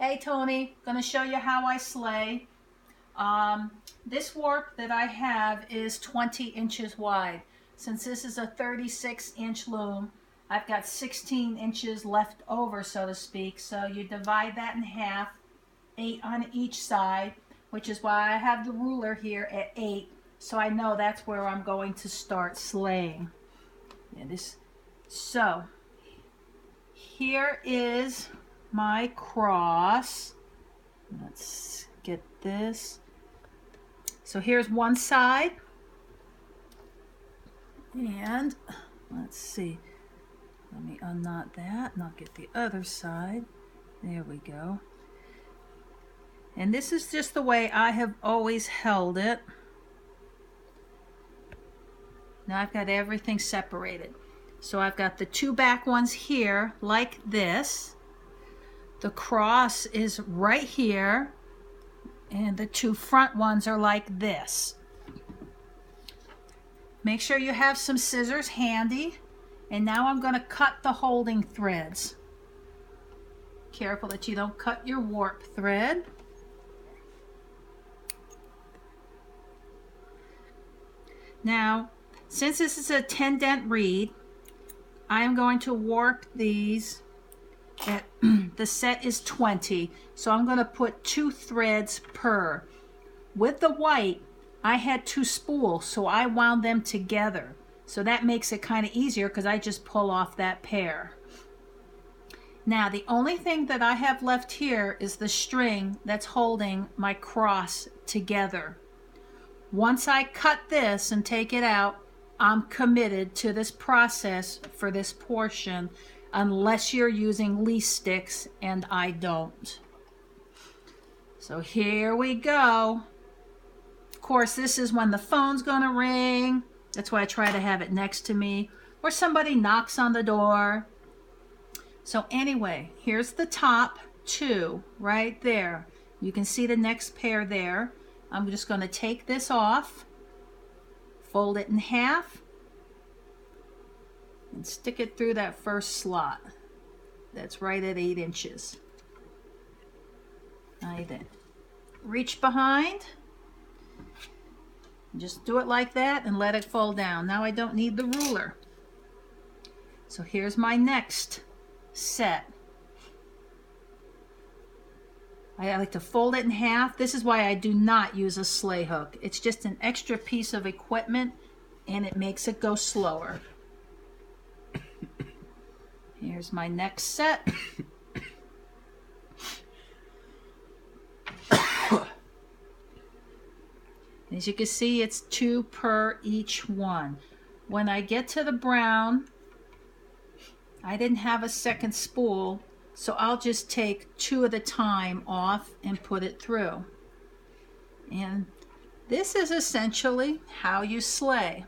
Hey Tony, gonna show you how I slay. This warp that I have is 20 inches wide. Since this is a 36-inch loom, I've got 16 inches left over, so to speak. So you divide that in half, 8 on each side, which is why I have the ruler here at 8, so I know that's where I'm going to start slaying. So here is my cross. Let's get this. So here's one side, and let's see, let me unknot that and I'll get the other side. There we go. And this is just the way I have always held it. Now I've got everything separated. So I've got the two back ones here like this. The cross is right here, and the two front ones are like this. Make sure you have some scissors handy. And now I'm going to cut the holding threads. Careful that you don't cut your warp thread. Now, since this is a 10 dent reed, I am going to warp these at the set is 20, so I'm going to put 2 threads per. With the white, I had 2 spools, so I wound them together. So that makes it kind of easier because I just pull off that pair. Now the only thing that I have left here is the string that's holding my cross together. Once I cut this and take it out, I'm committed to this process for this portion, unless you're using lease sticks, and I don't. So here we go. Of course, this is when the phone's gonna ring. That's why I try to have it next to me, or somebody knocks on the door. So anyway, here's the top 2 right there. You can see the next pair there. I'm just going to take this off, fold it in half, and stick it through that first slot. That's right at 8 inches. I then reach behind, just do it like that and let it fall down. Now I don't need the ruler. So here's my next set. I like to fold it in half. This is why I do not use a sleigh hook. It's just an extra piece of equipment and it makes it go slower. Here's my next set. As you can see, it's 2 per each one. When I get to the brown, I didn't have a second spool, so I'll just take 2 at a time off and put it through. And this is essentially how you slay.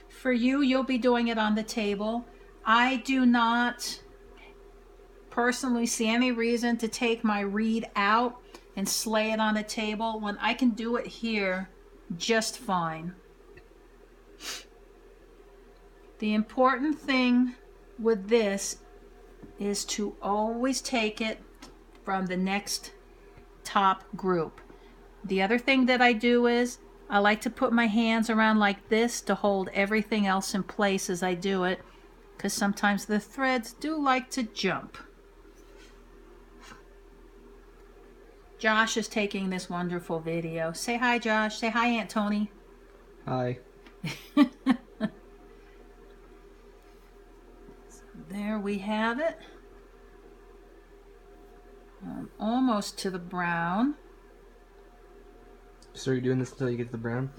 For you, you'll be doing it on the table. I do not personally see any reason to take my reed out and slay it on a table when I can do it here just fine. The important thing with this is to always take it from the next top group. The other thing that I do is I like to put my hands around like this to hold everything else in place as I do it, because sometimes the threads do like to jump. Josh is taking this wonderful video. Say hi, Josh. Say hi, Aunt Tony. Hi. There we have it. Almost to the brown. So you're doing this until you get to the brown?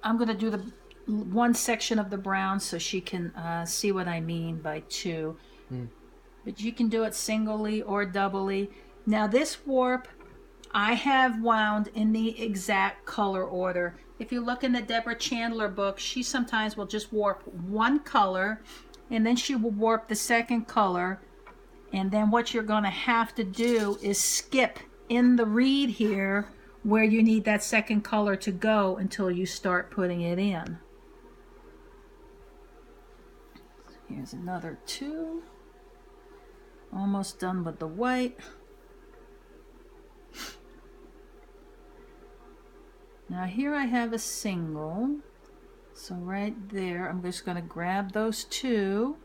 I'm going to do the one section of the brown so she can see what I mean by 2. But you can do it singly or doubly. Now this warp, I have wound in the exact color order. If you look in the Deborah Chandler book, she sometimes will just warp one color, and then she will warp the second color, and then what you're going to have to do is skip in the reed here where you need that second color to go until you start putting it in. Here's another 2. Almost done with the white. Now here I have a single. So right there, I'm just going to grab those two.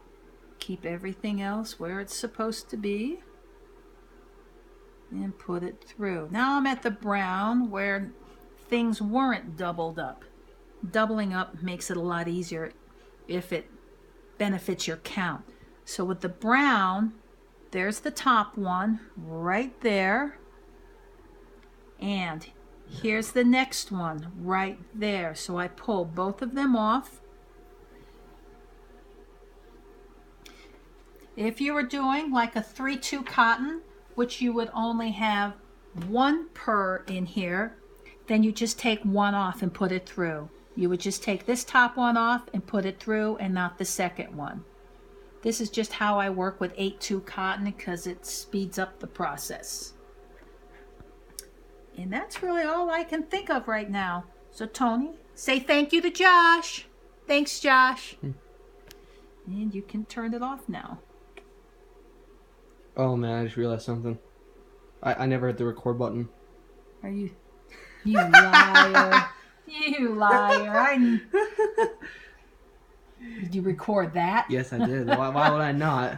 Keep everything else where it's supposed to be. And put it through. Now I'm at the brown where things weren't doubled up. Doubling up makes it a lot easier if it benefits your count. So with the brown, there's the top one right there. And here's the next one right there. So I pull both of them off. If you were doing like a 3-2 cotton, which you would only have one purr in here, then you just take one off and put it through. You would just take this top one off and put it through and not the second one. This is just how I work with 8-2 cotton because it speeds up the process. And that's really all I can think of right now. So Tony, say thank you to Josh. Thanks, Josh. And you can turn it off now. Oh man, I just realized something. I never hit the record button. Are you liar? You liar. Did you record that? Yes, I did. Why would I not?